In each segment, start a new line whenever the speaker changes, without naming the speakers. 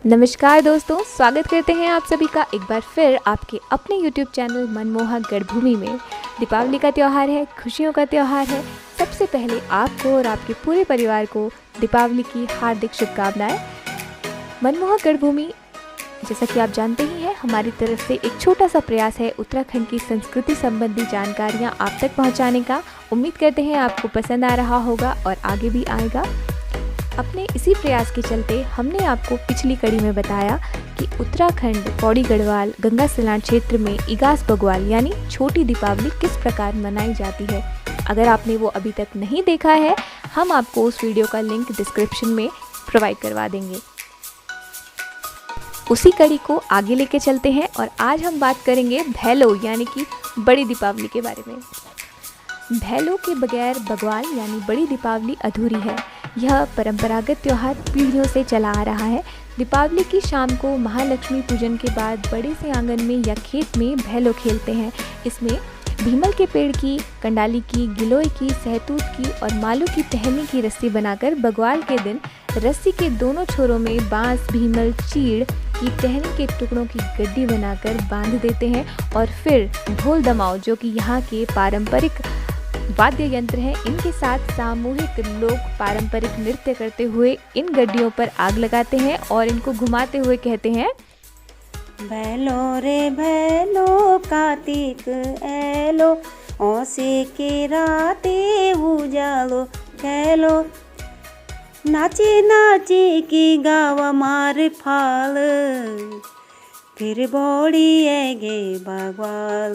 नमस्कार दोस्तों, स्वागत करते हैं आप सभी का एक बार फिर आपके अपने YouTube चैनल मनमोहक गढ़भूमि में। दीपावली का त्यौहार है, खुशियों का त्यौहार है। सबसे पहले आपको और आपके पूरे परिवार को दीपावली की हार्दिक शुभकामनाएं। मनमोहक गढ़भूमि, जैसा कि आप जानते ही हैं, हमारी तरफ से एक छोटा सा प्रयास है उत्तराखंड की संस्कृति संबंधी जानकारियां आप तक पहुंचाने का। उम्मीद करते हैं आपको पसंद आ रहा होगा और आगे भी आएगा। अपने इसी प्रयास के चलते हमने आपको पिछली कड़ी में बताया कि उत्तराखंड पौड़ी गढ़वाल गंगा सलाण क्षेत्र में इगास बग्वाल यानी छोटी दीपावली किस प्रकार मनाई जाती है। अगर आपने वो अभी तक नहीं देखा है, हम आपको उस वीडियो का लिंक डिस्क्रिप्शन में प्रोवाइड करवा देंगे। उसी कड़ी को आगे लेके चलते हैं और आज हम बात करेंगे भैलो यानी कि बड़ी दीपावली के बारे में। भैलो के बगैर बग्वाल यानी बड़ी दीपावली अधूरी है। यह परंपरागत त्यौहार पीढ़ियों से चला आ रहा है। दीपावली की शाम को महालक्ष्मी पूजन के बाद बड़े से आंगन में या खेत में भैलो खेलते हैं। इसमें भीमल के पेड़ की, कंडाली की, गिलोय की, सहतूत की और मालू की टहनी की रस्सी बनाकर बग्वाल के दिन रस्सी के दोनों छोरों में बांस, भीमल, चीड़ की टहनी के टुकड़ों की गड्डी बनाकर बांध देते हैं और फिर ढोल दमाओ, जो कि यहाँ के पारंपरिक वाद्य यंत्र हैं, इनके साथ सामूहिक लोग पारंपरिक नृत्य करते हुए इन गड्डियों पर आग लगाते हैं और इनको घुमाते हुए कहते हैं,
भैलो रे भैलो कार्तिक एलो, औसे के राते उजालो खेलो, नाचे नाचे की गावा मार फाल, फिर बौड़ी आएगे बागवाल,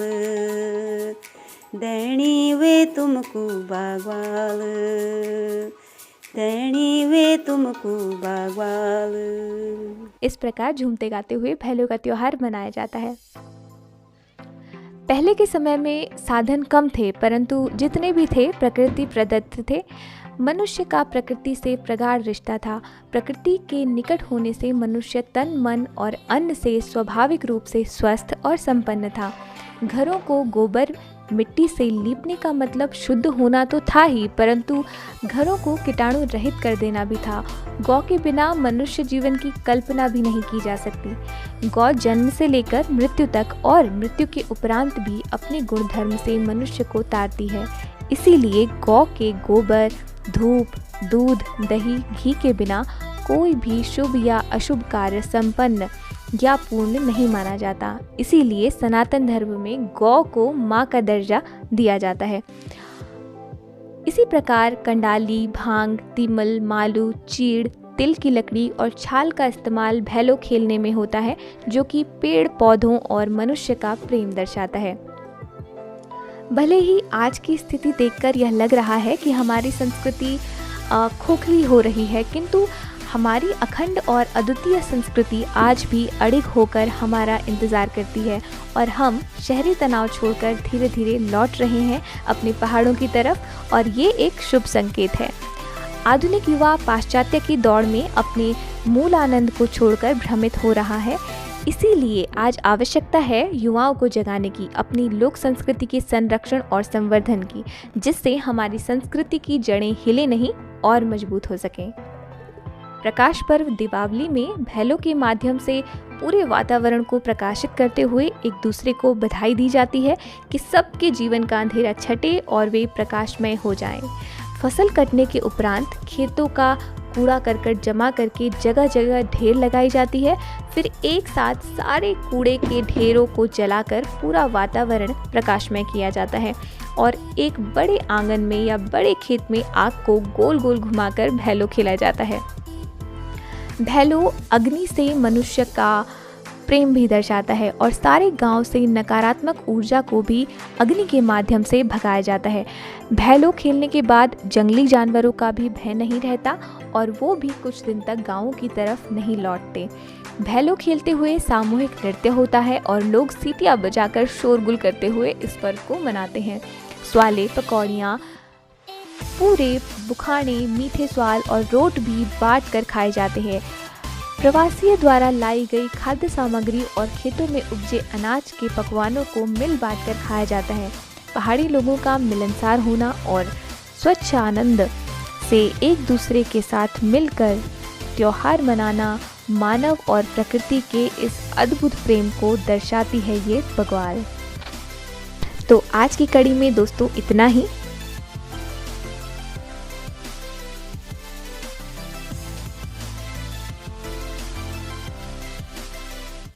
दैनी वे तुमको बागवाल, दैनी वे तुमको बागवाल।
इस प्रकार झूमते गाते हुए भैलो का त्योहार मनाया जाता है। पहले के समय में साधन कम थे, परंतु जितने भी थे प्रकृति प्रदत्त थे। मनुष्य का प्रकृति से प्रगाढ़ रिश्ता था। प्रकृति के निकट होने से मनुष्य तन, मन और अन्न से स्वाभाविक रूप से स्वस्थ और संपन्न था। घरों को गोबर मिट्टी से लीपने का मतलब शुद्ध होना तो था ही, परंतु घरों को कीटाणु रहित कर देना भी था। गौ के बिना मनुष्य जीवन की कल्पना भी नहीं की जा सकती। गौ जन्म से लेकर मृत्यु तक और मृत्यु के उपरांत भी अपने गुणधर्म से मनुष्य को तारती है। इसीलिए गौ के गोबर, धूप, दूध, दही, घी के बिना कोई भी शुभ या अशुभ कार्य संपन्न या पूर्ण नहीं माना जाता। इसीलिए सनातन धर्म में गौ को माँ का दर्जा दिया जाता है। इसी प्रकार कंडाली, भांग, तिमल, मालू, चीड़, तिल की लकड़ी और छाल का इस्तेमाल भैलो खेलने में होता है, जो कि पेड़ पौधों और मनुष्य का प्रेम दर्शाता है। भले ही आज की स्थिति देखकर यह लग रहा है कि हमारी संस्कृति खोखली हो रही है, किंतु हमारी अखंड और अद्वितीय संस्कृति आज भी अडिग होकर हमारा इंतज़ार करती है और हम शहरी तनाव छोड़कर धीरे धीरे लौट रहे हैं अपने पहाड़ों की तरफ, और ये एक शुभ संकेत है। आधुनिक युवा पाश्चात्य की दौड़ में अपने मूल आनंद को छोड़कर भ्रमित हो रहा है। इसीलिए आज आवश्यकता है युवाओं को जगाने की, अपनी लोक संस्कृति के संरक्षण और संवर्धन की, जिससे हमारी संस्कृति की जड़ें हिले नहीं और मजबूत हो सकें। प्रकाश पर्व दीपावली में भैलो के माध्यम से पूरे वातावरण को प्रकाशित करते हुए एक दूसरे को बधाई दी जाती है कि सबके जीवन का अंधेरा छटे और वे प्रकाशमय हो जाएं। फसल कटने के उपरांत खेतों का कूड़ा करकट जमा करके जगह जगह ढेर लगाई जाती है। फिर एक साथ सारे कूड़े के ढेरों को जलाकर पूरा वातावरण प्रकाशमय किया जाता है और एक बड़े आंगन में या बड़े खेत में आग को गोल गोल घुमाकर भैलो खेला जाता है। भैलो अग्नि से मनुष्य का प्रेम भी दर्शाता है और सारे गांव से नकारात्मक ऊर्जा को भी अग्नि के माध्यम से भगाया जाता है। भैलो खेलने के बाद जंगली जानवरों का भी भय नहीं रहता और वो भी कुछ दिन तक गांवों की तरफ नहीं लौटते। भैलो खेलते हुए सामूहिक नृत्य होता है और लोग सीटियाँ बजाकर शोरगुल करते हुए इस पर्व को मनाते हैं। स्वाले, पकौड़ियाँ, पूरे, बुखाने, मीठे स्वाल और रोट भी बांट कर खाए जाते हैं। प्रवासियों द्वारा लाई गई खाद्य सामग्री और खेतों में उपजे अनाज के पकवानों को मिल बांट कर खाया जाता है। पहाड़ी लोगों का मिलनसार होना और स्वच्छ आनंद से एक दूसरे के साथ मिलकर त्योहार मनाना मानव और प्रकृति के इस अद्भुत प्रेम को दर्शाती है ये बग्वाल। तो आज की कड़ी में दोस्तों इतना ही।